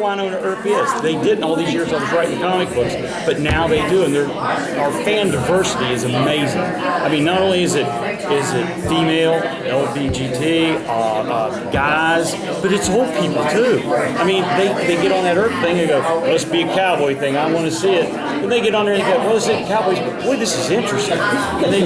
Wynonna EARP is. They didn't all these years I was writing comic books, but now they do, and our fan diversity is amazing. I mean, not only is it female, LBGT, guys, but it's old people too. I mean, they get on that EARP thing and go, let's be a cowboy thing, I want to see it. And they get on there and go, well, it's cowboys, but boy, this is interesting. And they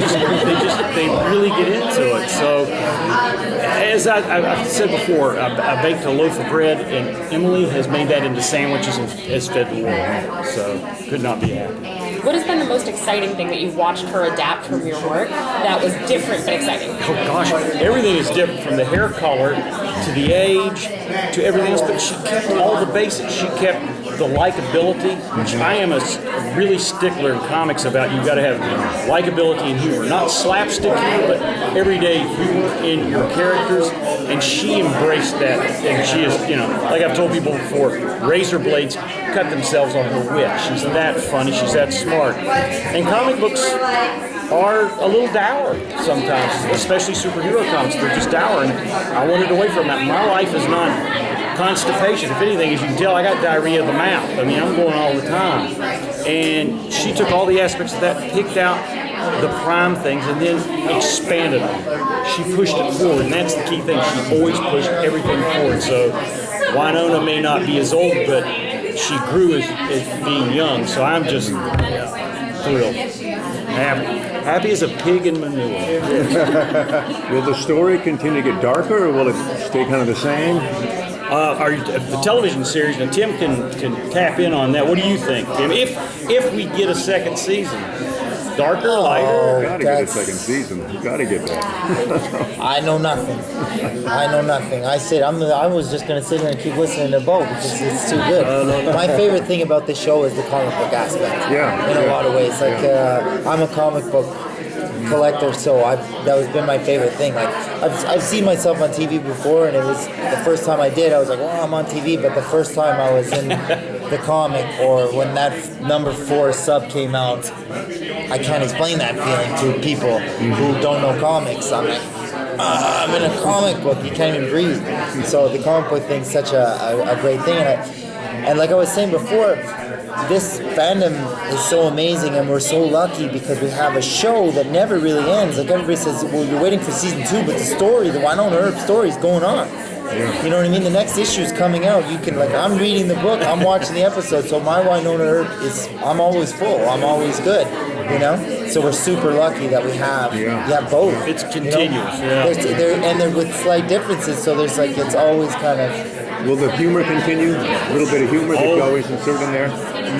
really get into it. So, as I've said before, I baked a loaf of bread, and Emily has made that into sandwiches and has fed the world. So, could not be happy. What has been the most exciting thing that you've watched her adapt from your work that was different but exciting? Oh gosh, everything is different, from the hair color to the age to everything else, but she kept all the basics. She kept the likability, which I am a really stickler in comics about. You've got to have likability and humor, not slapstick humor, but everyday humor in your characters, and she embraced that, and she is, like I've told people before, razor blades cut themselves on her wit. She's that funny, she's that smart. And comic books are a little dour sometimes, especially superhero comics. They're just dour, and I wanted away from that. My life is not constipation. If anything, as you can tell, I got diarrhea of the mouth. I mean, I'm going all the time. And she took all the aspects of that, picked out the prime things, and then expanded them. She pushed it forward, and that's the key thing. She always pushed everything forward. So Wynonna may not be as old, but she grew as being young. So I'm just thrilled. Happy as a pig in manure. Will the story continue to get darker, or will it stay kind of the same? The television series, and Tim can tap in on that. What do you think, Tim? If we get a second season, darker, lighter? Gotta get a second season. You gotta get that. I know nothing. I was just gonna sit here and keep listening to Beau because it's too good. My favorite thing about the show is the comic book aspect. Yeah. In a lot of ways, like I'm a comic book collector, so that has been my favorite thing. Like I've seen myself on TV before, and it was the first time I did, I was like, well, I'm on TV, but the first time I was in the comic, or when that number 4 sub came out, I can't explain that feeling to people who don't know comics. I'm like, I'm in a comic book, you can't even breathe. So the comic book thing's such a great thing, and like I was saying before, this fandom is so amazing, and we're so lucky because we have a show that never really ends. Like everybody says, well, you're waiting for season 2, but the Wynonna EARP story is going on. Yeah. You know what I mean? The next issue is coming out. You can, like, I'm reading the book, I'm watching the episode, so my Wynonna EARP is, I'm always full, I'm always good, So we're super lucky that we have both. It's continuous, And they're with slight differences, so there's like, it's always kind of... Will the humor continue? A little bit of humor that you always insert in there?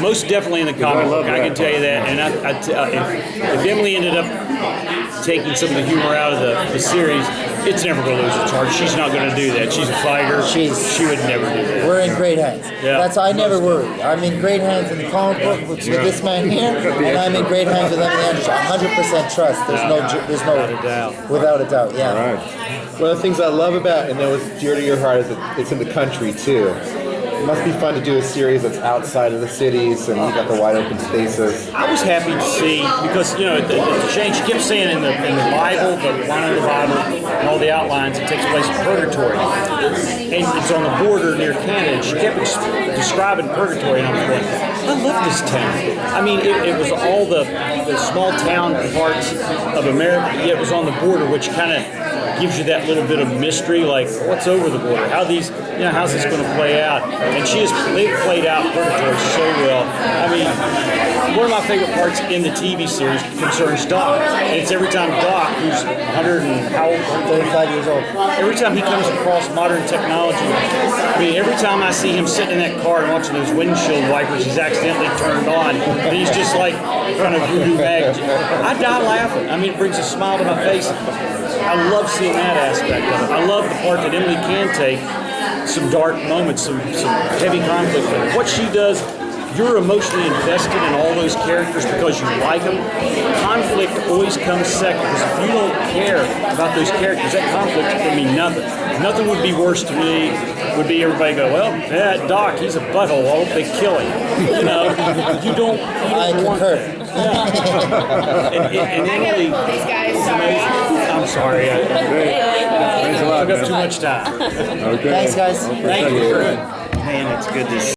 Most definitely in the comic book, I can tell you that. And if Emily ended up taking some of the humor out of the series, it's never going to lose its heart. She's not going to do that. She's a fighter. She would never do that. We're in great hands. Yeah. I never worry. I'm in great hands in the comic book with this man here, and I'm in great hands with Emily Anderson. 100% trust. There's no without a doubt. Yeah. All right. One of the things I love about, and that was dear to your heart, is that it's in the country too. It must be fun to do a series that's outside of the cities, and you got the wide open spaces. I was happy to see, because the change. She kept saying in the Bible, the Wynonna Bible, and all the outlines, it takes place in Purgatory, and it's on the border near Canada. And she kept describing Purgatory, and I was going, I love this town. I mean, it was all the small town parts of America, yet it was on the border, which kind of gives you that little bit of mystery, like what's over the border, how's this going to play out? And they've played out Purgatory so well. I mean, one of my favorite parts in the TV series concerns Doc, and it's every time Doc, who's 35 years old, every time he comes across modern technology, I mean, every time I see him sitting in that car and watching those windshield wipers he's accidentally turned on, and he's just like kind of voodoo magic, I die laughing. I mean, it brings a smile to my face. I love seeing that aspect of it. I love the part that Emily can take some dark moments, some heavy conflict. But what she does, you're emotionally invested in all those characters because you like them. Conflict always comes second, because if you don't care about those characters, that conflict can mean nothing. Nothing would be worse to me, would be everybody go, well, Doc, he's a butthole, I hope they kill him. You don't I concur. And Emily, These guys, I'm sorry. Thanks a lot, Took up man. too much time. Okay. Thanks, guys. Thank you. Man, it's good to